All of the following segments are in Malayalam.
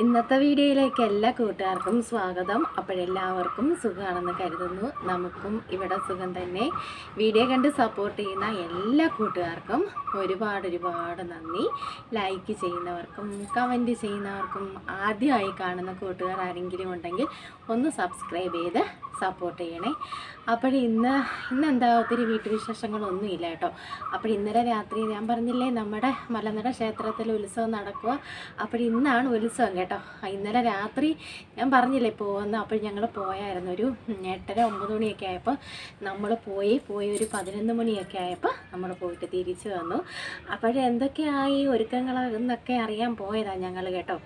ഇന്നത്തെ വീഡിയോയിലേക്ക് എല്ലാ കൂട്ടുകാർക്കും സ്വാഗതം. അപ്പോഴെല്ലാവർക്കും സുഖമാണെന്ന് കരുതുന്നു. നമുക്കും ഇവിടെ സുഖം തന്നെ. വീഡിയോ കണ്ട് സപ്പോർട്ട് ചെയ്യുന്ന എല്ലാ കൂട്ടുകാർക്കും ഒരുപാട് നന്ദി. ലൈക്ക് ചെയ്യുന്നവർക്കും കമൻറ്റ് ചെയ്യുന്നവർക്കും ആദ്യമായി കാണുന്ന കൂട്ടുകാർ ആരെങ്കിലും ഉണ്ടെങ്കിൽ ഒന്ന് സബ്സ്ക്രൈബ് ചെയ്ത് സപ്പോർട്ട് ചെയ്യണേ. അപ്പോൾ ഇന്നെന്താ ഒത്തിരി വീട്ടുവിശേഷങ്ങളൊന്നും ഇല്ല കേട്ടോ. അപ്പോൾ ഇന്നലെ രാത്രി ഞാൻ പറഞ്ഞില്ലേ നമ്മുടെ മലനട ക്ഷേത്രത്തിൽ ഉത്സവം നടക്കുക. അപ്പോൾ ഇന്നാണ് ഉത്സവം കേട്ടോ. ഇന്നലെ രാത്രി ഞാൻ പറഞ്ഞില്ലേ പോകുന്ന. അപ്പോൾ ഞങ്ങൾ പോയായിരുന്നു ഒരു 8:30-9 മണിയൊക്കെ ആയപ്പോൾ നമ്മൾ പോയി ഒരു 11 മണിയൊക്കെ ആയപ്പോൾ നമ്മൾ പോയിട്ട് തിരിച്ചു വന്നു. അപ്പോഴെന്തൊക്കെയായി ഒരുക്കങ്ങൾ എന്നൊക്കെ അറിയാൻ പോയതാണ് ഞങ്ങൾ കേട്ടോ.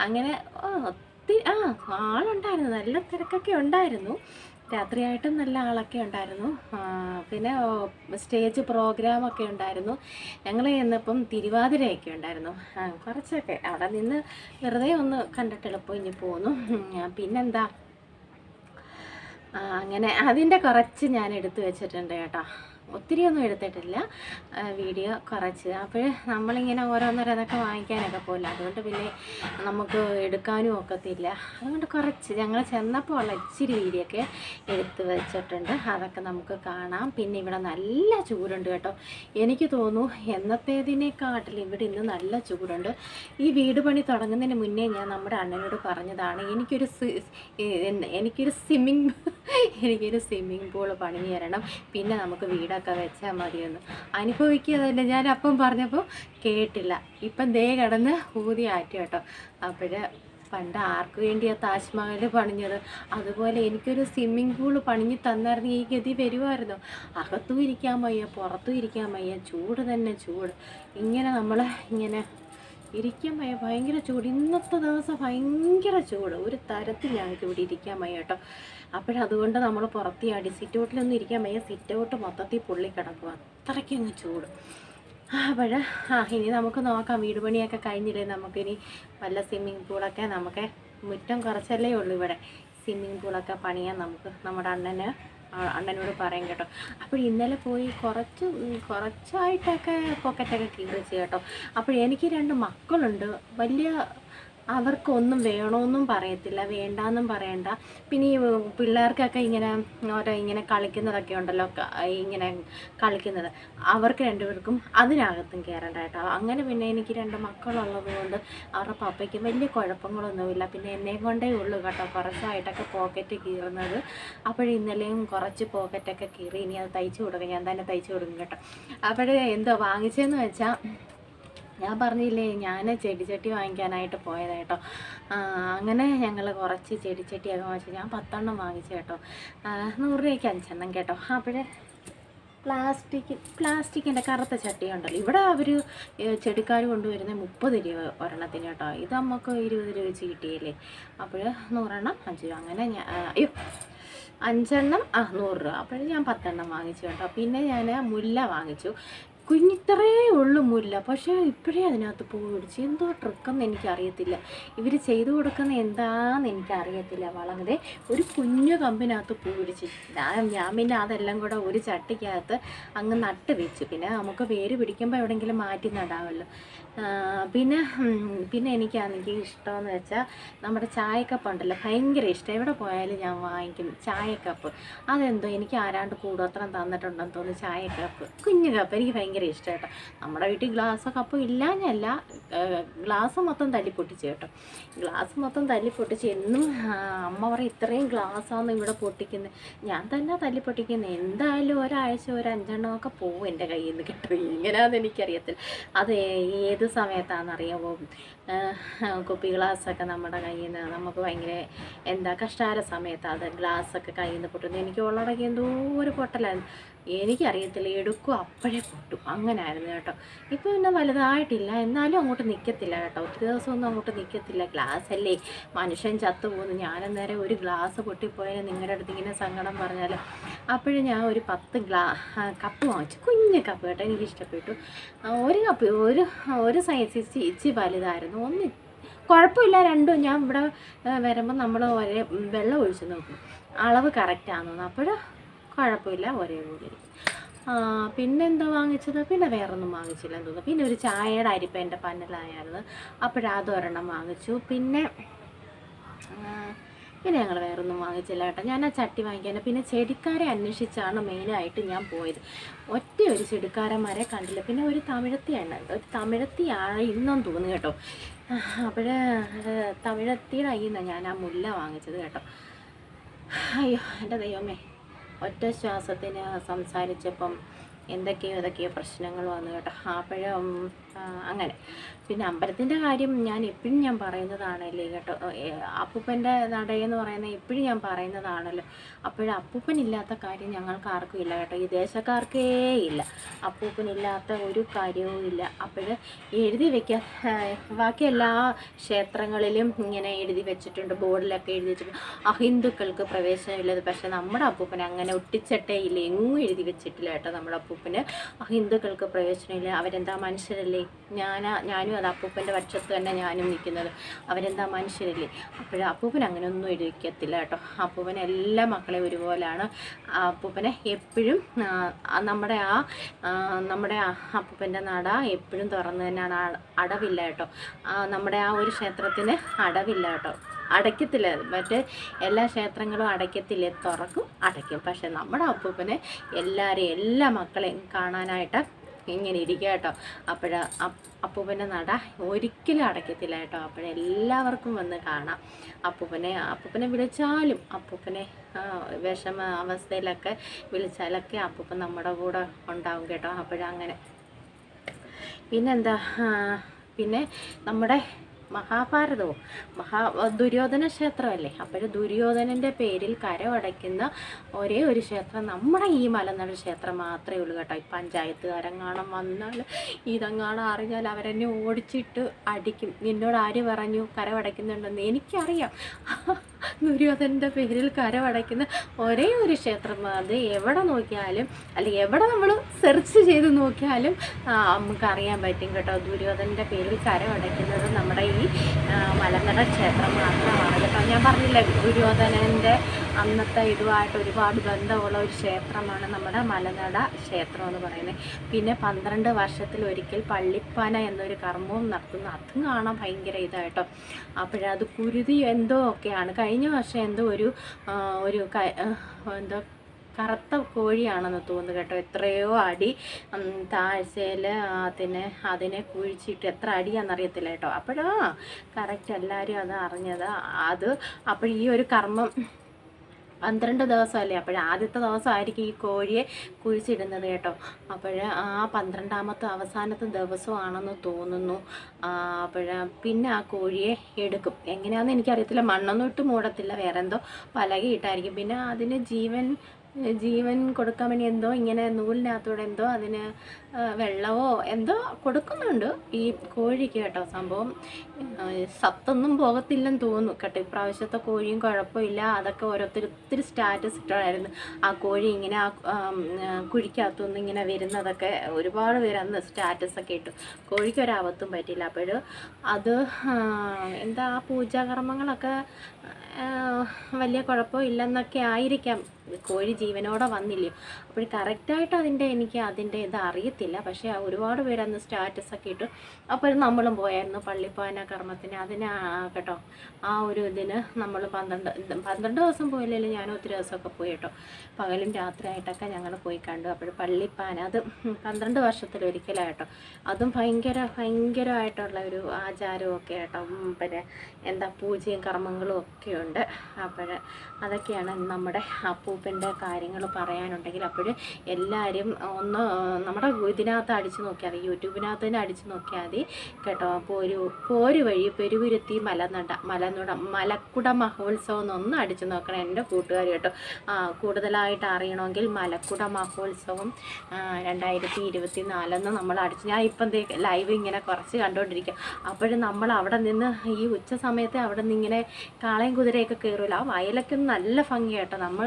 അങ്ങനെ ആളുണ്ടായിരുന്നു, നല്ല തിരക്കൊക്കെ ഉണ്ടായിരുന്നു. രാത്രിയായിട്ടും നല്ല ആളൊക്കെ ഉണ്ടായിരുന്നു. പിന്നെ സ്റ്റേജ് പ്രോഗ്രാമൊക്കെ ഉണ്ടായിരുന്നു. ഞങ്ങൾ ചെന്നപ്പം തിരുവാതിരയൊക്കെ ഉണ്ടായിരുന്നു. കുറച്ചൊക്കെ അവിടെ നിന്ന് വെറുതെ ഒന്ന് കണ്ടിട്ട് എളുപ്പം ഇനി പോന്നു. പിന്നെന്താ, അങ്ങനെ അതിൻ്റെ കുറച്ച് ഞാൻ എടുത്തു വെച്ചിട്ടുണ്ട് കേട്ടോ. ഒത്തിരിയൊന്നും എടുത്തിട്ടില്ല, വീഡിയോ കുറച്ച്. അപ്പോൾ നമ്മളിങ്ങനെ ഓരോന്നോരോന്നൊക്കെ വാങ്ങിക്കാനൊക്കെ പോകില്ല, അതുകൊണ്ട് പിന്നെ നമുക്ക് എടുക്കാനും ഒക്കത്തില്ല. അതുകൊണ്ട് കുറച്ച് ഞങ്ങൾ ചെന്നപ്പോൾ ഉള്ള ഇച്ചിരി വീഡിയോ ഒക്കെ എടുത്ത് വെച്ചിട്ടുണ്ട്. അതൊക്കെ നമുക്ക് കാണാം. പിന്നെ ഇവിടെ നല്ല ചൂടുണ്ട് കേട്ടോ. എനിക്ക് തോന്നുന്നു എന്നത്തേതിനെക്കാട്ടിൽ ഇവിടെ ഇന്ന് നല്ല ചൂടുണ്ട്. ഈ വീട് പണി തുടങ്ങുന്നതിന് മുന്നേ ഞാൻ നമ്മുടെ അണ്ണനോട് പറഞ്ഞതാണ്, എനിക്കൊരു സ്വിമ്മിങ് പൂൾ പണിഞ്ഞു തരണം, പിന്നെ നമുക്ക് വീടൊക്കെ വെച്ചാൽ മതിയെന്ന്. അനുഭവിക്കുക ഞാൻ അപ്പം പറഞ്ഞപ്പോൾ കേട്ടില്ല. ഇപ്പം ദേ കിടന്ന് ഊതി ആറ്റി കേട്ടോ. പണ്ട് ആർക്ക് വേണ്ടിയാണ് താജ്മഹൽ പണിഞ്ഞത്, അതുപോലെ എനിക്കൊരു സ്വിമ്മിങ് പൂൾ പണിഞ്ഞ് തന്നായിരുന്നു ഈ ഗതി വരുമായിരുന്നു. അകത്തും ഇരിക്കാൻ വയ്യ, പുറത്തും ഇരിക്കാൻ വയ്യ, ചൂട് തന്നെ ചൂട്. ഇങ്ങനെ ഇരിക്കാൻ വയ്യ, ഭയങ്കര ചൂട്. ഇന്നത്തെ ദിവസം ഭയങ്കര ചൂട്, ഒരു തരത്തിൽ ഞങ്ങൾക്ക് ഇവിടെ ഇരിക്കാൻ വയ്യ കേട്ടോ. അതുകൊണ്ട് നമ്മൾ പുറത്തിയാടി സിറ്റൗട്ടിലൊന്നും ഇരിക്കാൻ വയ്യ. സിറ്റൗട്ട് മൊത്തത്തിൽ പൊള്ളി കിടക്കുക, അത്രയ്ക്കങ്ങ് ചൂട്. ഇനി നമുക്ക് നോക്കാം. വീട് പണിയൊക്കെ കഴിഞ്ഞില്ലേ, നമുക്കിനി വല്ല സ്വിമ്മിങ് പൂളൊക്കെ നമുക്ക് മുറ്റം കുറച്ചല്ലേ ഉള്ളൂ ഇവിടെ. സ്വിമ്മിങ് പൂളൊക്കെ പണിയാൻ നമുക്ക് നമ്മുടെ അണ്ണനോട് പറയും കേട്ടോ. അപ്പോൾ ഇന്നലെ പോയി കുറച്ചായിട്ടൊക്കെ പോക്കറ്റൊക്കെ കീറിച്ച് കേട്ടോ. അപ്പോൾ എനിക്ക് 2 മക്കളുണ്ട്. അവർക്കൊന്നും വേണമെന്നും പറയത്തില്ല, വേണ്ടാന്നും പറയണ്ട. പിന്നെ ഈ പിള്ളേർക്കൊക്കെ ഇങ്ങനെ കളിക്കുന്നതൊക്കെ ഉണ്ടല്ലോ, ഇങ്ങനെ കളിക്കുന്നത്, അവർക്ക് 2 പേർക്കും അതിനകത്തും കയറേണ്ട കേട്ടോ. അങ്ങനെ പിന്നെ എനിക്ക് 2 മക്കളുള്ളത് കൊണ്ട് അവരുടെ പപ്പയ്ക്ക് വലിയ കുഴപ്പങ്ങളൊന്നുമില്ല. പിന്നെ എന്നെയും കൊണ്ടേ ഉള്ളൂ കേട്ടോ കുറച്ചായിട്ടൊക്കെ പോക്കറ്റ് കീറുന്നത്. ഇന്നലെയും കുറച്ച് പോക്കറ്റൊക്കെ കീറി. ഇനി അത് തയ്ച്ചു കൊടുക്കും, ഞാൻ തന്നെ തയ്ച്ചു കൊടുക്കും കേട്ടോ. എന്തോ വാങ്ങിച്ചതെന്ന് വെച്ചാൽ, ഞാൻ പറഞ്ഞില്ലേ ഞാൻ ചെടിച്ചട്ടി വാങ്ങിക്കാനായിട്ട് പോയതാണ് കേട്ടോ. അങ്ങനെ ഞങ്ങൾ കുറച്ച് ചെടിച്ചട്ടിയൊക്കെ വാങ്ങിച്ചു. ഞാൻ 10 വാങ്ങിച്ചു കേട്ടോ. 100 രൂപയ്ക്ക് 5 കേട്ടോ. പ്ലാസ്റ്റിക്കിൻ്റെ കറുത്ത ചട്ടി ഉണ്ടല്ലോ, ഇവിടെ അവർ ചെടിക്കാർ കൊണ്ടുവരുന്നത് 30 രൂപ ഒരെണ്ണത്തിന് കേട്ടോ. ഇത് നമുക്ക് 20 രൂപ വെച്ച് കിട്ടിയില്ലേ. 100 5 രൂപ. അങ്ങനെ 5 100 രൂപ. ഞാൻ 10 വാങ്ങിച്ചു കേട്ടോ. പിന്നെ ഞാൻ മുല്ല വാങ്ങിച്ചു. കുഞ്ഞിത്രേ ഉള്ളു മുല്ല, പക്ഷേ ഇപ്പോഴേ അതിനകത്ത് പൂ പിടിച്ച്. എന്തോ ട്രിക്കെന്ന് എനിക്കറിയത്തില്ല, ഇവർ ചെയ്തു കൊടുക്കുന്ന എന്താണെന്ന് എനിക്കറിയത്തില്ല. വളരെ ഒരു കുഞ്ഞു കമ്പിനകത്ത് പൂ പിടിച്ച്. ഞാൻ പിന്നെ അതെല്ലാം കൂടെ ഒരു ചട്ടിക്കകത്ത് അങ്ങ് നട്ട് വെച്ചു. പിന്നെ നമുക്ക് വേര് പിടിക്കുമ്പോൾ എവിടെയെങ്കിലും മാറ്റി നടാമല്ലോ. പിന്നെ എനിക്ക് ഇഷ്ടമെന്ന് വെച്ചാൽ നമ്മുടെ ചായക്കപ്പ് ഉണ്ടല്ലോ, ഭയങ്കര ഇഷ്ടം. എവിടെ പോയാലും ഞാൻ വാങ്ങിക്കും ചായക്കപ്പ്. അതെന്തോ എനിക്ക് ആരാണ്ട് കൂടോത്രം തന്നിട്ടുണ്ടെന്ന് തോന്നുന്നു. ചായക്കപ്പ്, കുഞ്ഞു കപ്പ് എനിക്ക് ഭയങ്കര ഇഷ്ടം കേട്ടോ. നമ്മുടെ വീട്ടിൽ ഗ്ലാസ് കപ്പ് ഇല്ലാഞ്ഞല്ല, ഗ്ലാസ് മൊത്തം തല്ലിപ്പൊട്ടിച്ച് കേട്ടോ. ഗ്ലാസ് മൊത്തം തല്ലിപ്പൊട്ടിച്ച്. എന്നും അമ്മ പറയും ഇത്രയും ഗ്ലാസ്സാണ് ഇവിടെ പൊട്ടിക്കുന്നത്. ഞാൻ തന്നെ തല്ലിപ്പൊട്ടിക്കുന്നത്. എന്തായാലും ഒരാഴ്ച ഒരു 5 പോവും എൻ്റെ കയ്യിൽ നിന്ന് കേട്ടോ. ഇങ്ങനെയാണെന്ന് എനിക്കറിയത്തില്ല. അത് ഏത് സമയത്താണെന്നറിയാമോ, കുപ്പി ഗ്ലാസ്സൊക്കെ നമ്മുടെ കയ്യിൽ നിന്ന് നമുക്ക് ഭയങ്കര കഷ്ടാര സമയത്താണ് അത് ഗ്ലാസ്സൊക്കെ കയ്യിൽ നിന്ന് പൊട്ടുന്നത്. എനിക്ക് ഉള്ളടക്കി എന്തോ ഒരു പൊട്ടലായിരുന്നു, എനിക്കറിയത്തില്ല. എടുക്കും അപ്പോഴേ പൊട്ടും, അങ്ങനെയായിരുന്നു കേട്ടോ. ഇപ്പോൾ പിന്നെ വലുതായിട്ടില്ല, എന്നാലും അങ്ങോട്ട് നിൽക്കത്തില്ല കേട്ടോ. ഒത്തിരി ദിവസമൊന്നും അങ്ങോട്ട് നിൽക്കത്തില്ല. ഗ്ലാസ് അല്ലേ, മനുഷ്യൻ ചത്തുപോകുന്നു. ഞാനന്നേരം ഒരു ഗ്ലാസ് പൊട്ടിപ്പോയാൽ നിങ്ങളുടെ അടുത്ത് ഇങ്ങനെ സങ്കടം പറഞ്ഞാൽ, അപ്പോഴും ഞാൻ ഒരു 10 കപ്പ് വാങ്ങിച്ചു. കുഞ്ഞ് കപ്പ് കേട്ടോ, എനിക്കിഷ്ടപ്പെട്ടു. ഒരു കപ്പ് ഒരു സൈസ് ഇച്ചി വലുതായിരുന്നു. ഒന്ന് കുഴപ്പമില്ല, രണ്ടും. ഞാൻ ഇവിടെ വരുമ്പോൾ നമ്മൾ വെള്ളം ഒഴിച്ച് നോക്കും, അളവ് കറക്റ്റാണെന്ന്. കുഴപ്പമില്ല, ഒരേ കൂടി. പിന്നെന്താ വാങ്ങിച്ചത്, പിന്നെ വേറൊന്നും വാങ്ങിച്ചില്ലെന്ന് തോന്നുന്നു. പിന്നെ ഒരു ചായയുടെ അരിപ്പ എൻ്റെ പന്നലായിരുന്നു, അതൊരെണ്ണം വാങ്ങിച്ചു. പിന്നെ ഞങ്ങൾ വേറൊന്നും വാങ്ങിച്ചില്ല കേട്ടോ. ഞാൻ ആ ചട്ടി വാങ്ങിക്കാൻ പിന്നെ ചെടിക്കാരെ അന്വേഷിച്ചാണ് മെയിനായിട്ട് ഞാൻ പോയത്. ഒരു ചെടിക്കാരന്മാരെ കണ്ടില്ല. പിന്നെ ഒരു തമിഴത്തിയാണ് ഇന്നും തോന്നുന്നു കേട്ടോ. അപ്പോൾ തമിഴത്തിയുടെ കയ്യിൽ നിന്നാണ് ഞാൻ ആ മുല്ല വാങ്ങിച്ചത് കേട്ടോ. അയ്യോ എൻ്റെ ദൈവമേ, ഒറ്റ ശ്വാസത്തിന് സംസാരിച്ചപ്പം ഏതൊക്കെയോ പ്രശ്നങ്ങൾ വന്നു കേട്ടോ. അപ്പോഴും അങ്ങനെ. പിന്നെ അമ്പലത്തിൻ്റെ കാര്യം ഞാൻ എപ്പോഴും ഞാൻ പറയുന്നതാണല്ലേ കേട്ടോ. അപ്പൂപ്പൻ്റെ നടയെന്ന് പറയുന്നത് എപ്പോഴും ഞാൻ പറയുന്നതാണല്ലോ. അപ്പൂപ്പനില്ലാത്ത കാര്യം ഞങ്ങൾക്ക് ആർക്കും ഇല്ല കേട്ടോ. ഈ ദേശക്കാർക്കേ ഇല്ല, അപ്പൂപ്പനില്ലാത്ത ഒരു കാര്യവും ഇല്ല. എഴുതി വയ്ക്കാൻ ബാക്കി എല്ലാ ക്ഷേത്രങ്ങളിലും ഇങ്ങനെ എഴുതി വെച്ചിട്ടുണ്ട്, ബോർഡിലൊക്കെ എഴുതി വെച്ചിട്ടുണ്ട് അഹിന്ദുക്കൾക്ക് പ്രവേശനമില്ലത്. പക്ഷേ നമ്മുടെ അപ്പൂപ്പന് അങ്ങനെ ഒട്ടിച്ചട്ടേ ഇല്ല, എങ്ങും എഴുതി വെച്ചിട്ടില്ല കേട്ടോ. നമ്മുടെ അപ്പൂപ്പന് ഹിന്ദുക്കൾക്ക് പ്രവേശനമില്ല. അവരെന്താ മനുഷ്യരല്ലേ? ഞാനും അത് അപ്പൂപ്പൻ്റെ പക്ഷത്ത് തന്നെ ഞാനും നിൽക്കുന്നത്. അവരെന്താ മനുഷ്യരല്ലേ? അപ്പൂപ്പൻ അങ്ങനെ ഒന്നും എഴുതിക്കത്തില്ല കേട്ടോ. അപ്പൂപ്പൻ എല്ലാ മക്കളെയും ഒരുപോലെയാണ്. അപ്പൂപ്പനെ എപ്പോഴും നമ്മുടെ അപ്പൂപ്പൻ്റെ നട എപ്പോഴും തുറന്ന് തന്നെയാണ്, അടവില്ല കേട്ടോ. നമ്മുടെ ആ ഒരു ക്ഷേത്രത്തിന് അടവില്ല കേട്ടോ, അടയ്ക്കത്തില്ല. മറ്റേ എല്ലാ ക്ഷേത്രങ്ങളും അടയ്ക്കത്തില്ലേ, തുറക്കും അടയ്ക്കും. പക്ഷെ നമ്മുടെ അപ്പൂപ്പനെ എല്ലാ മക്കളെയും കാണാനായിട്ട് ഇങ്ങനെ ഇരിക്കുക കേട്ടോ. അപ്പൂപ്പൻ്റെ നട ഒരിക്കലും അടയ്ക്കത്തില്ല കേട്ടോ. എല്ലാവർക്കും വന്ന് കാണാം. അപ്പൂപ്പനെ വിളിച്ചാലും, അപ്പൂപ്പനെ വിഷമ അവസ്ഥയിലൊക്കെ വിളിച്ചാലൊക്കെ അപ്പൂപ്പൻ നമ്മുടെ കൂടെ ഉണ്ടാവും കേട്ടോ. അങ്ങനെ പിന്നെന്താ, പിന്നെ നമ്മുടെ മഹാഭാരതവും ദുര്യോധന ക്ഷേത്രമല്ലേ. ദുര്യോധനൻ്റെ പേരിൽ കരമടയ്ക്കുന്ന ഒരേ ഒരു ക്ഷേത്രം നമ്മുടെ ഈ മലനാട് ക്ഷേത്രം മാത്രമേ ഉള്ളൂ കേട്ടോ. പഞ്ചായത്തുകാരെങ്ങാണം വന്നാൽ ഇതെങ്ങാണം അറിഞ്ഞാൽ അവരെന്നെ ഓടിച്ചിട്ട് അടിക്കും. നിന്നോട് ആര് പറഞ്ഞു കരമടയ്ക്കുന്നുണ്ടെന്ന്? എനിക്കറിയാം. ദുര്യോധനൻ്റെ പേരിൽ കരമടയ്ക്കുന്ന ഒരേ ഒരു ക്ഷേത്രം, അത് എവിടെ നോക്കിയാലും അല്ലെങ്കിൽ എവിടെ നമ്മൾ സെർച്ച് ചെയ്ത് നോക്കിയാലും നമുക്കറിയാൻ പറ്റും കേട്ടോ. ദുര്യോധനൻ്റെ പേരിൽ കരമടയ്ക്കുന്നത് നമ്മുടെ ഈ മലനട ക്ഷേത്രം മാത്രമാണ് കേട്ടോ. ഞാൻ പറഞ്ഞില്ല, ദുര്യോധനൻ്റെ അന്നത്തെ ഇതുമായിട്ട് ഒരുപാട് ബന്ധമുള്ള ഒരു ക്ഷേത്രമാണ് നമ്മുടെ മലനട ക്ഷേത്രം എന്ന് പറയുന്നത്. പിന്നെ 12 വർഷത്തിലൊരിക്കൽ പള്ളിപ്പാന എന്നൊരു കർമ്മവും നടത്തുന്നു. അതും കാണാൻ ഭയങ്കര ഇതായിട്ടോ. അത് കുരുതി എന്തോ ഒക്കെയാണ്. കഴിഞ്ഞ വർഷം എന്തോ എന്തോ കറുത്ത കോഴിയാണെന്ന് തോന്നുന്നു കേട്ടോ. എത്രയോ അടി താഴ്ചയിൽ അതിനെ കുഴിച്ചിട്ട് എത്ര അടിയാണെന്നറിയത്തില്ല കേട്ടോ. കറക്റ്റ് എല്ലാവരും അത് അറിഞ്ഞത്. ഈ ഒരു കർമ്മം 12 ദിവസമല്ലേ. ആദ്യത്തെ ദിവസമായിരിക്കും ഈ കോഴിയെ കുഴിച്ചിടുന്നത് കേട്ടോ. ആ 12ാമത്തെ അവസാനത്തെ ദിവസമാണെന്ന് തോന്നുന്നു. പിന്നെ ആ കോഴിയെ എടുക്കും. എങ്ങനെയാണെന്ന് എനിക്കറിയത്തില്ല. മണ്ണൊന്നും ഇട്ട് മൂടത്തില്ല, വേറെ എന്തോ പലകയിട്ടായിരിക്കും. പിന്നെ അതിന് ജീവൻ കൊടുക്കാൻ വേണ്ടി എന്തോ ഇങ്ങനെ നൂലിനകത്തൂടെ എന്തോ അതിന് വെള്ളമോ എന്തോ കൊടുക്കുന്നുണ്ട് ഈ കോഴിക്ക് കേട്ടോ. സംഭവം സത്തൊന്നും പോകത്തില്ലെന്ന് തോന്നുന്നു കേട്ടോ. ഇപ്രാവശ്യത്തെ കോഴിയും കുഴപ്പമില്ല. അതൊക്കെ ഒത്തിരി സ്റ്റാറ്റസ് ഇട്ടായിരുന്നു. ആ കോഴി ഇങ്ങനെ കുഴിക്കകത്തുനിന്ന് ഇങ്ങനെ വരുന്നതൊക്കെ ഒരുപാട് പേര് അന്ന് സ്റ്റാറ്റസൊക്കെ ഇട്ടു. കോഴിക്കൊരാപത്തും പറ്റില്ല. അത് എന്താ പൂജാകർമ്മങ്ങളൊക്കെ വലിയ കുഴപ്പമില്ലെന്നൊക്കെ ആയിരിക്കാം. കോഴി ജീവനോടെ വന്നില്ലയോ. കറക്റ്റായിട്ട് എനിക്ക് അതിൻ്റെ ഇത് അറിയത്തില്ല. പക്ഷേ ഒരുപാട് പേര് അന്ന് സ്റ്റാറ്റസൊക്കെ ഇട്ടു. നമ്മളും പോയായിരുന്നു പള്ളിപ്പാന കർമ്മത്തിന്. കേട്ടോ, ആ ഒരു ഇതിന് നമ്മൾ 12 ദിവസം പോയില്ലല്ലോ. ഞാൻ ഒത്തിരി ദിവസമൊക്കെ പോയി കേട്ടോ. പകലും രാത്രിയായിട്ടൊക്കെ ഞങ്ങൾ പോയി കണ്ടു. പള്ളിപ്പാന അത് 12 വർഷത്തിലൊരിക്കലായിട്ടോ. അതും ഭയങ്കരമായിട്ടുള്ള ഒരു ആചാരമൊക്കെ കേട്ടോ. എന്താ പൂജയും കർമ്മങ്ങളും ഒക്കെ ഉണ്ട്. അതൊക്കെയാണ് നമ്മുടെ അപ്പൂപ്പൻ്റെ കാര്യങ്ങൾ പറയാനുണ്ടെങ്കിൽ. എല്ലാവരും ഒന്ന് നമ്മുടെ ഇതിനകത്ത് അടിച്ചു നോക്കിയാൽ മതി, യൂട്യൂബിനകത്ത് തന്നെ അടിച്ചു നോക്കിയാൽ മതി കേട്ടോ. പോരു വഴി പെരുവിരുത്തി മലക്കുട മഹോത്സവം എന്നൊന്ന് അടിച്ചു നോക്കണം എൻ്റെ കൂട്ടുകാർ കേട്ടോ. കൂടുതലായിട്ട് അറിയണമെങ്കിൽ മലക്കുട മഹോത്സവം 2024 നമ്മൾ അടിച്ചു. ഞാൻ ഇപ്പം ലൈവ് ഇങ്ങനെ കുറച്ച് കണ്ടുകൊണ്ടിരിക്കുക. നമ്മൾ അവിടെ നിന്ന് ഈ ഉച്ച സമയത്ത് അവിടെ നിന്ന് ഇങ്ങനെ കാളയും കുതിരയൊക്കെ കയറുമല്ലോ. ആ വയലൊക്കെ നല്ല ഭംഗിയായിട്ടോ. നമ്മൾ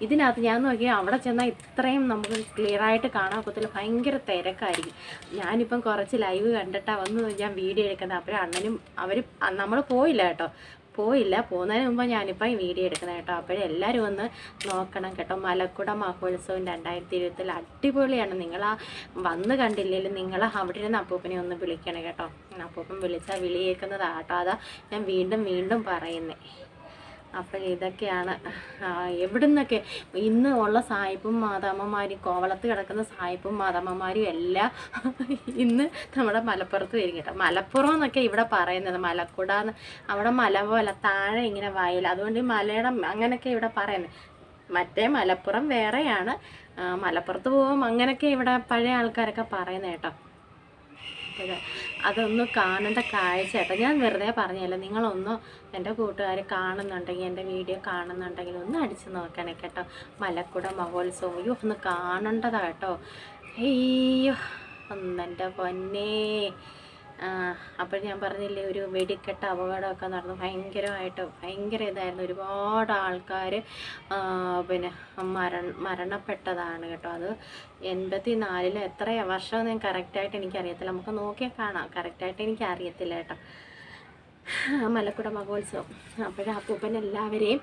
ഇതിനകത്ത് ഞാൻ നോക്കിയാൽ അവിടെ ചെന്നാൽ ഇത്രയും നമുക്ക് ക്ലിയറായിട്ട് കാണാൻ പറ്റില്ല, ഭയങ്കര തിരക്കായിരിക്കും. ഞാനിപ്പം കുറച്ച് ലൈവ് കണ്ടിട്ടാണ് വന്ന് ഞാൻ വീഡിയോ എടുക്കുന്നത്. അണ്ണനും നമ്മൾ പോയില്ല കേട്ടോ. പോയില്ല. പോകുന്നതിന് മുമ്പ് ഞാനിപ്പോൾ ഈ വീഡിയോ എടുക്കുന്നത് കേട്ടോ. അപ്പോഴേ എല്ലാവരും ഒന്ന് നോക്കണം കേട്ടോ. മലക്കുട മഹോത്സവം 2020 അടിപൊളിയാണ്. നിങ്ങൾ ആ വന്ന് കണ്ടില്ലെങ്കിലും നിങ്ങൾ അവിടെ ഇരുന്ന് അപ്പൂപ്പനെ ഒന്ന് വിളിക്കണം കേട്ടോ. അപ്പൂപ്പൻ വിളിച്ചാൽ വിളി കേൾക്കുന്നതാട്ടോ. അതാ ഞാൻ വീണ്ടും വീണ്ടും പറയുന്നത്. അപ്പോൾ ഇതൊക്കെയാണ് എവിടെ നിന്നൊക്കെ ഇന്ന് ഉള്ള സായിപ്പും മാതാമ്മമാരും, കോവളത്ത് കിടക്കുന്ന സായിപ്പും മാതാമ്മമാരും എല്ലാം ഇന്ന് നമ്മുടെ മലപ്പുറത്ത് വരും കേട്ടോ. മലപ്പുറം എന്നൊക്കെ ഇവിടെ പറയുന്നത്, മലക്കുടാന്ന് അവിടെ മല പോലെ താഴെ ഇങ്ങനെ വയൽ, അതുകൊണ്ട് മലയുടെ അങ്ങനെയൊക്കെ ഇവിടെ പറയുന്നത്. മറ്റേ മലപ്പുറം വേറെയാണ്, മലപ്പുറത്ത് പോകും അങ്ങനെയൊക്കെ ഇവിടെ പഴയ ആൾക്കാരൊക്കെ പറയുന്നത് കേട്ടോ. അപ്പോൾ അതൊന്ന് കാണേണ്ട കാഴ്ച കേട്ടോ. ഞാൻ വെറുതെ പറഞ്ഞല്ലോ, നിങ്ങളൊന്ന് എൻ്റെ കൂട്ടുകാർ കാണുന്നുണ്ടെങ്കിൽ, എൻ്റെ വീഡിയോ കാണുന്നുണ്ടെങ്കിൽ ഒന്ന് അടിച്ച് നോക്കണേ കേട്ടോ. മലക്കുട മഹോത്സവം ഒന്ന് കാണേണ്ടതാണ് കേട്ടോ. അയ്യോ ഒന്നെൻ്റെ പൊന്നേ. അപ്പോൾ ഞാൻ പറഞ്ഞില്ലേ, ഒരു വെടിക്കെട്ട് അപകടമൊക്കെ നടന്നു. ഭയങ്കര ഇതായിരുന്നു. ഒരുപാട് ആൾക്കാർ പിന്നെ മരണപ്പെട്ടതാണ് കേട്ടോ. അത് 84 എത്രയാ വർഷം ഞാൻ കറക്റ്റായിട്ട് എനിക്കറിയത്തില്ല. നമുക്ക് നോക്കിയാൽ കാണാം. കറക്റ്റായിട്ട് എനിക്കറിയത്തില്ല കേട്ടോ. മലക്കുട മഹോത്സവം. അപ്പോഴേ അപ്പൂപ്പൻ എല്ലാവരെയും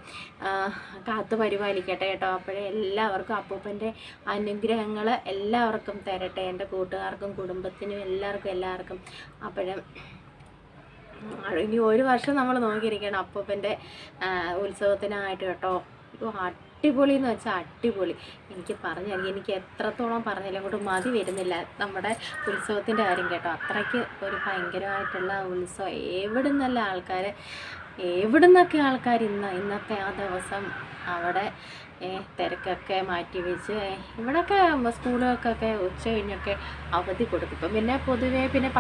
കാത്തു പരിപാലിക്കട്ടെ കേട്ടോ. അപ്പോഴേ എല്ലാവർക്കും അപ്പൂപ്പൻ്റെ അനുഗ്രഹങ്ങൾ എല്ലാവർക്കും തരട്ടെ, എൻ്റെ കൂട്ടുകാർക്കും കുടുംബത്തിനും എല്ലാവർക്കും. അപ്പോഴേ ഇനി ഒരു വർഷം നമ്മൾ നോക്കിയിരിക്കണം അപ്പൂപ്പൻ്റെ ഉത്സവത്തിനായിട്ട് കേട്ടോ. അടിപൊളി എന്ന് വെച്ചാൽ അടിപൊളി. എനിക്ക് എത്രത്തോളം പറഞ്ഞാലും അങ്ങോട്ട് മതി വരുന്നില്ല നമ്മുടെ ഉത്സവത്തിൻ്റെ കാര്യം കേട്ടോ. അത്രയ്ക്ക് ഒരു ഭയങ്കരമായിട്ടുള്ള ഉത്സവം. എവിടുന്നൊക്കെ ആൾക്കാർ ഇന്നത്തെ ആ ദിവസം അവിടെ തിരക്കൊക്കെ മാറ്റി വെച്ച് ഇവിടെയൊക്കെ സ്കൂളുകൾക്കൊക്കെ ഉച്ച കഴിഞ്ഞൊക്കെ അവധി കൊടുക്കും. ഇപ്പം പിന്നെ പൊതുവേ പിന്നെ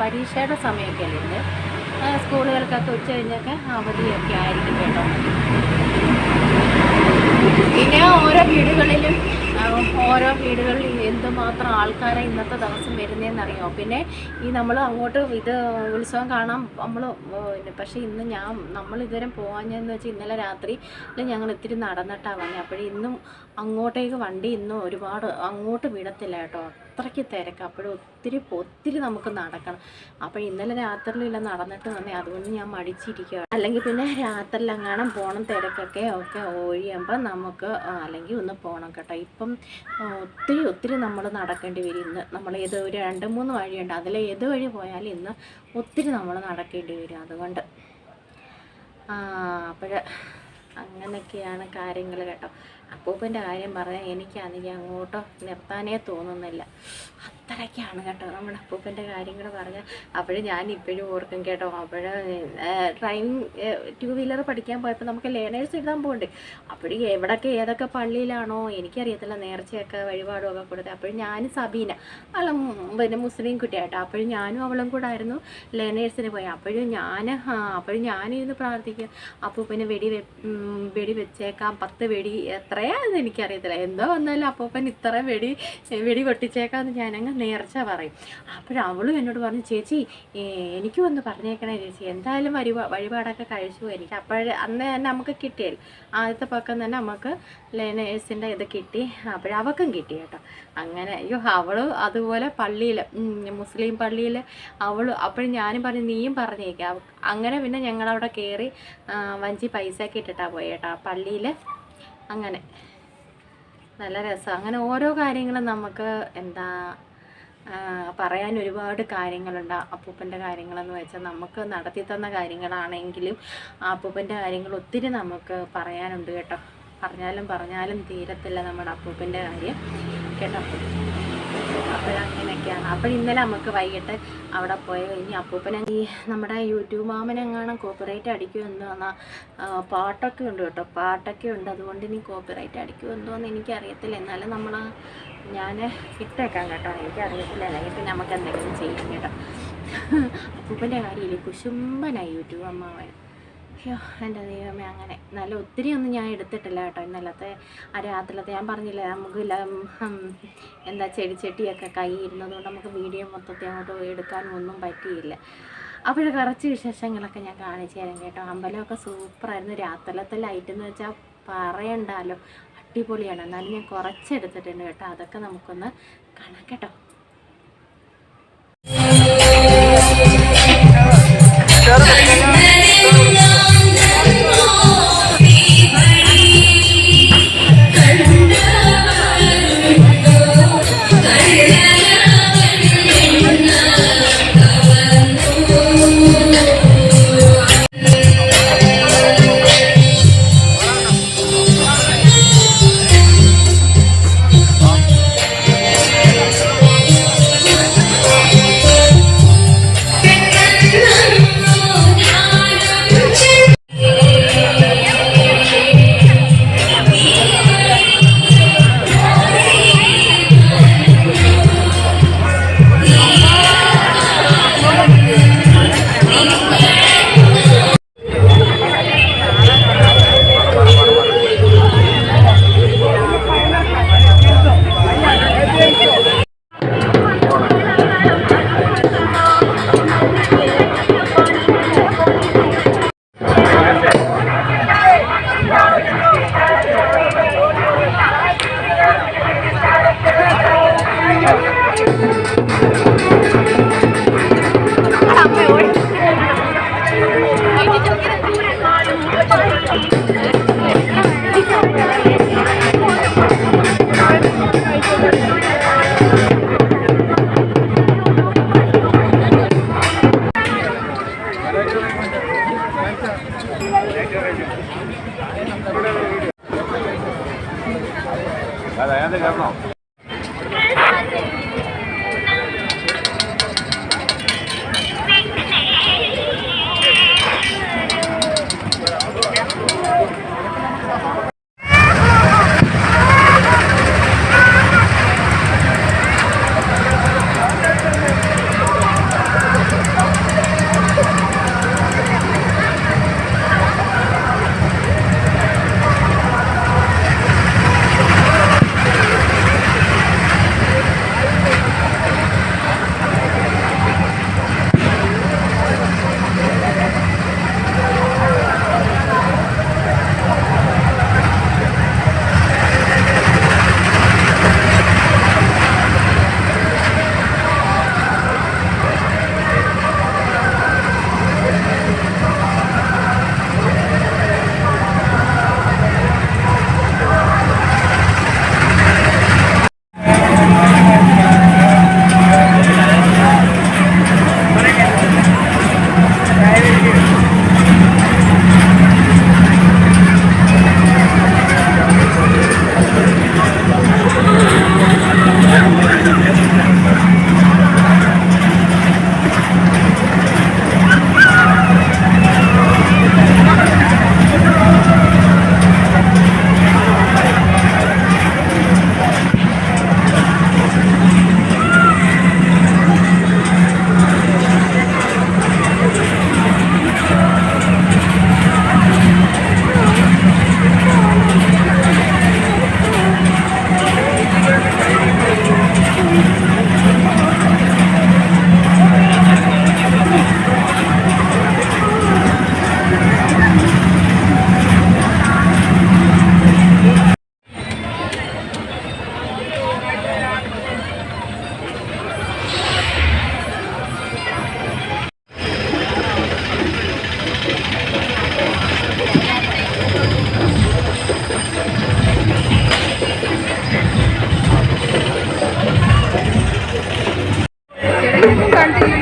പരീക്ഷയുടെ സമയമൊക്കെ അല്ലേ, സ്കൂളുകൾക്കൊക്കെ ഉച്ച കഴിഞ്ഞൊക്കെ അവധിയൊക്കെ ആയിരിക്കും കേട്ടോ. പിന്നെ ഓരോ വീടുകളിൽ എന്തുമാത്രം ആൾക്കാരെ ഇന്നത്തെ ദിവസം വരുന്നതെന്നറിയാമോ. പിന്നെ ഈ നമ്മൾ അങ്ങോട്ട് ഉത്സവം കാണാൻ പക്ഷേ ഇന്ന് നമ്മൾ ഇതുവരെ പോകാഞ്ഞെന്ന് വെച്ചാൽ ഇന്നലെ രാത്രി ഞങ്ങൾ ഇത്തിരി നടന്നിട്ടാണ് വന്നത്. അപ്പോഴേ ഇന്നും അങ്ങോട്ടേക്ക് വണ്ടി ഒരുപാട് അങ്ങോട്ട് വിടത്തില്ല കേട്ടോ. അത്രയ്ക്ക് തിരക്ക്. അപ്പോഴും ഒത്തിരി നമുക്ക് നടക്കണം. അപ്പോൾ ഇന്നലെ രാത്രിയിലില്ല നടന്നിട്ട് വന്നേ, അതുകൊണ്ട് ഞാൻ മടിച്ചിരിക്കുകയാണ്. അല്ലെങ്കിൽ പിന്നെ രാത്രിയിലെങ്ങാനും പോകണം, തിരക്കൊക്കെ ഒഴിയുമ്പോൾ നമുക്ക് അല്ലെങ്കിൽ ഒന്ന് പോകണം കേട്ടോ. ഇപ്പം ഒത്തിരി നമ്മൾ നടക്കേണ്ടി വരും. ഇന്ന് നമ്മൾ ഒരു 2-3 വഴിയുണ്ട്, അതിൽ ഏത് വഴി പോയാലും ഇന്ന് ഒത്തിരി നമ്മൾ നടക്കേണ്ടി വരും. അതുകൊണ്ട് അങ്ങനെയൊക്കെയാണ് കാര്യങ്ങൾ കേട്ടോ. അപ്പൂപ്പൻ്റെ കാര്യം പറഞ്ഞാൽ എനിക്കാണെങ്കിൽ അങ്ങോട്ടോ നിർത്താനേ തോന്നുന്നില്ല. അത്രയ്ക്കാണ് കേട്ടോ നമ്മുടെ അപ്പൂപ്പൻ്റെ കാര്യങ്ങൾ പറഞ്ഞാൽ. അപ്പോഴും ഞാൻ ഇപ്പോഴും ഓർക്കും കേട്ടോ. ഡ്രൈവിങ് 2 വീലർ പഠിക്കാൻ പോയപ്പോൾ നമുക്ക് ലേണേഴ്സ് എഴുതാൻ പോകണ്ടേ. അപ്പോഴും ഏതൊക്കെ പള്ളിയിലാണോ എനിക്കറിയത്തില്ല, നേർച്ചയൊക്കെ വഴിപാടുമൊക്കെ കൊടുത്തത്. അപ്പോഴും ഞാൻ സബീന പിന്നെ മുസ്ലിം കുട്ടിയായിട്ടോ. അപ്പോഴും ഞാനും അവളും കൂടെ ആയിരുന്നു ലേണേഴ്സിന് പോയി. അപ്പോഴും ഞാനിരുന്ന് പ്രാർത്ഥിക്കും, അപ്പൂപ്പന് വെടി വെച്ചേക്കാം, 10 വെടി എത്രയാണെന്ന് എനിക്കറിയത്തില്ല, എന്തോ വന്നാലും അപ്പൂപ്പൻ ഇത്ര വെടി പൊട്ടിച്ചേക്കാമെന്ന് ഞാനങ്ങ് നേർച്ച പറയും. അപ്പോഴവളും എന്നോട് പറഞ്ഞു, ചേച്ചി എനിക്കും ഒന്ന് പറഞ്ഞേക്കണേ ചേച്ചി, എന്തായാലും വഴിപാടൊക്കെ കഴിച്ചു. എനിക്ക് അന്ന് തന്നെ നമുക്ക് കിട്ടിയല്ലോ, ആദ്യത്തെ പക്കം തന്നെ നമുക്ക് ലേണേഴ്സിൻ്റെ ഇത് കിട്ടി. അപ്പോഴവക്കും കിട്ടി കേട്ടോ. അങ്ങനെ അവളും അതുപോലെ പള്ളിയിൽ, മുസ്ലിം പള്ളിയിൽ അപ്പോഴും ഞാനും പറഞ്ഞു നീയും പറഞ്ഞേക്കാം. അങ്ങനെ പിന്നെ ഞങ്ങളവിടെ കയറി വഞ്ചി പൈസയൊക്കെ ഇട്ടിട്ടാണ് പോയി കേട്ടോ പള്ളിയിൽ. അങ്ങനെ നല്ല രസം. അങ്ങനെ ഓരോ കാര്യങ്ങളും നമുക്ക് പറയാൻ ഒരുപാട് കാര്യങ്ങളുണ്ട്. അപ്പൂപ്പൻ്റെ കാര്യങ്ങളെന്ന് വെച്ചാൽ നമുക്ക് നടത്തി തന്ന കാര്യങ്ങളാണെങ്കിലും അപ്പൂപ്പൻ്റെ കാര്യങ്ങൾ ഒത്തിരി നമുക്ക് പറയാനുണ്ട് കേട്ടോ. പറഞ്ഞാലും തീരത്തില്ല നമ്മുടെ അപ്പൂപ്പൻ്റെ കാര്യം കേട്ടോ. അപ്പോഴങ്ങനെയൊക്കെയാണ്. ഇന്നലെ നമുക്ക് വൈകിട്ട് അവിടെ പോയി ഇനി അപ്പൂപ്പനെ നമ്മുടെ യൂട്യൂബ് മാമനെങ്ങാനും കോപ്പിറൈറ്റ് അടിക്കുമെന്ന് പാട്ടൊക്കെ ഉണ്ട് കേട്ടോ, പാട്ടൊക്കെ ഉണ്ട്. അതുകൊണ്ട് ഇനി കോപ്പിറൈറ്റ് അടിക്കുമെന്തോന്ന് എനിക്കറിയത്തില്ല. എന്നാലും ഞാൻ ഇട്ടേക്കാം കേട്ടോ, എനിക്കറിയത്തില്ല. അല്ലെങ്കിൽ പിന്നെ നമുക്ക് എന്തെങ്കിലും ചെയ്യും കേട്ടോ. അപ്പൂപ്പൻ്റെ കാര്യമില്ലേ കുശുമ്പനായി യൂട്യൂബ് അമ്മാവൻ. അയ്യോ എൻ്റെ ദൈവമേ. അങ്ങനെ നല്ല ഒത്തിരി ഒന്നും ഞാൻ എടുത്തിട്ടില്ല കേട്ടോ. ഇന്നലത്തെ രാത്രിയിലത്തെ ഞാൻ പറഞ്ഞില്ല, നമുക്ക് ചെടിച്ചട്ടിയൊക്കെ കൈ ഇരുന്നതുകൊണ്ട് നമുക്ക് വീഡിയോ മൊത്തത്തിൽ അങ്ങോട്ട് എടുക്കാനും ഒന്നും പറ്റിയില്ല. അപ്പോൾ കുറച്ച് വിശേഷങ്ങളൊക്കെ ഞാൻ കാണിച്ചു തരാം കേട്ടോ. അമ്പലമൊക്കെ സൂപ്പറായിരുന്നു. രാത്രിയിലത്തെ ലൈറ്റ് എന്ന് വെച്ചാൽ പറയണ്ടല്ലോ, അടിപൊളിയാണ്. എന്നാലും ഞാൻ കുറച്ചെടുത്തിട്ടുണ്ട് കേട്ടോ. അതൊക്കെ നമുക്കൊന്ന് കാണാം കേട്ടോ. Claro que അതെ കയറണോ? continue.